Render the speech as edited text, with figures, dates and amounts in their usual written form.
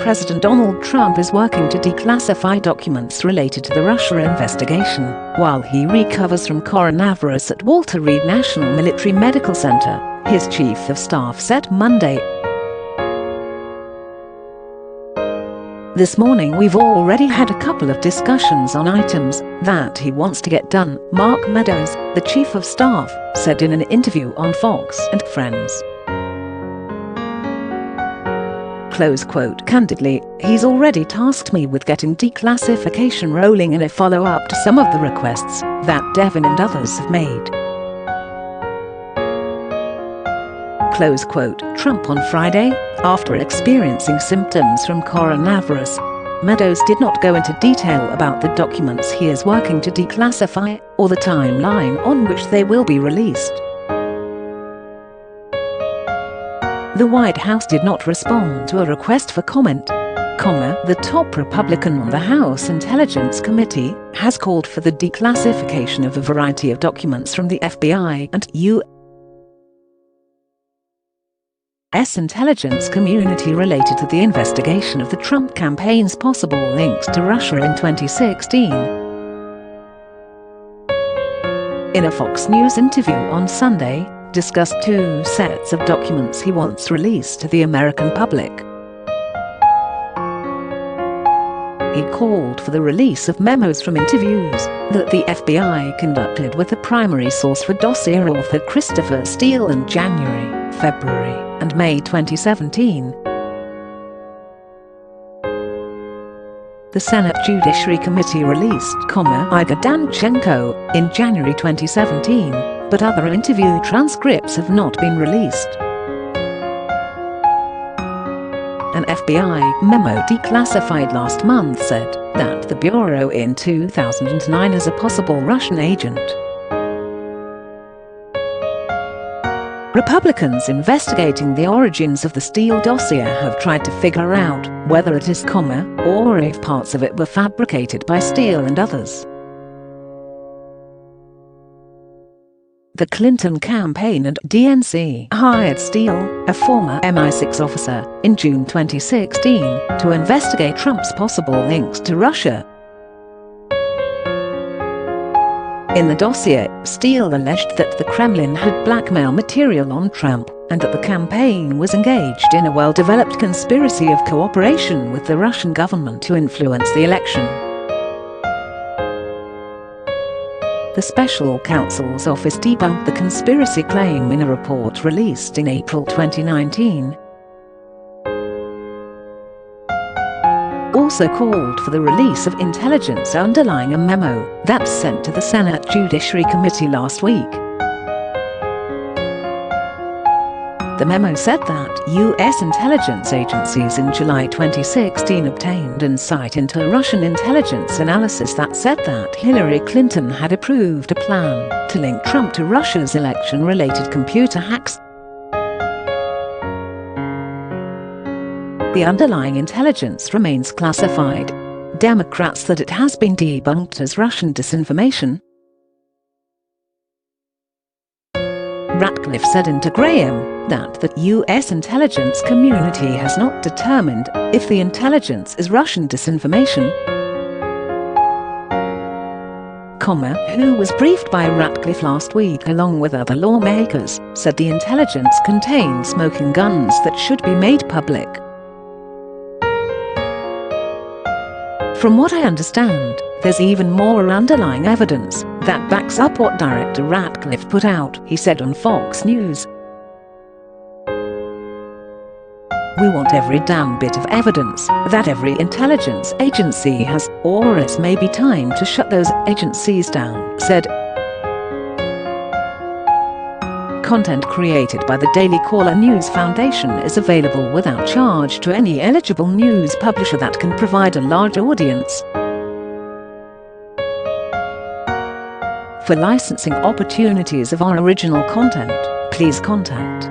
President Donald Trump is working to declassify documents related to the Russia investigation, while he recovers from coronavirus at Walter Reed National Military Medical Center, his chief of staff said Monday. This morning we've already had a couple of discussions on items that he wants to get done, Mark Meadows, the chief of staff, said in an interview on Fox and Friends. Close quote. Candidly, he's already tasked me with getting declassification rolling in a follow-up to some of the requests that Devin and others have made. Close quote. Trump on Friday, after experiencing symptoms from coronavirus. Meadows did not go into detail about the documents he is working to declassify, or the timeline on which they will be released. The White House did not respond to a request for comment. The top Republican on the House Intelligence Committee has called for the declassification of a variety of documents from the FBI and U.S. intelligence community related to the investigation of the Trump campaign's possible links to Russia in 2016. In a Fox News interview on Sunday, discussed two sets of documents he wants released to the American public. He called for the release of memos from interviews that the FBI conducted with the primary source for dossier author Christopher Steele in January, February, and May 2017. The Senate Judiciary Committee released, Igor Danchenko in January 2017, but other interview transcripts have not been released. An FBI memo declassified last month said that the Bureau in 2009 as a possible Russian agent. Republicans investigating the origins of the Steele dossier have tried to figure out whether it is, or if parts of it were fabricated by Steele and others. The Clinton campaign and DNC hired Steele, a former MI6 officer, in June 2016 to investigate Trump's possible links to Russia. In the dossier, Steele alleged that the Kremlin had blackmail material on Trump, and that the campaign was engaged in a well-developed conspiracy of cooperation with the Russian government to influence the election. The special counsel's office debunked the conspiracy claim in a report released in April 2019. Also called for the release of intelligence underlying a memo that's sent to the Senate Judiciary Committee last week. The memo said that U.S. intelligence agencies in July 2016 obtained insight into Russian intelligence analysis that said that Hillary Clinton had approved a plan to link Trump to Russia's election-related computer hacks. The underlying intelligence remains classified. Democrats said it has been debunked as Russian disinformation. Ratcliffe said to Graham that the U.S. intelligence community has not determined if the intelligence is Russian disinformation. Who was briefed by Ratcliffe last week along with other lawmakers, said the intelligence contains smoking guns that should be made public. From what I understand, there's even more underlying evidence that backs up what Director Ratcliffe put out, he said on Fox News. We want every damn bit of evidence that every intelligence agency has, or it may be time to shut those agencies down, said. Content created by the Daily Caller News Foundation is available without charge to any eligible news publisher that can provide a large audience. For licensing opportunities of our original content, please contact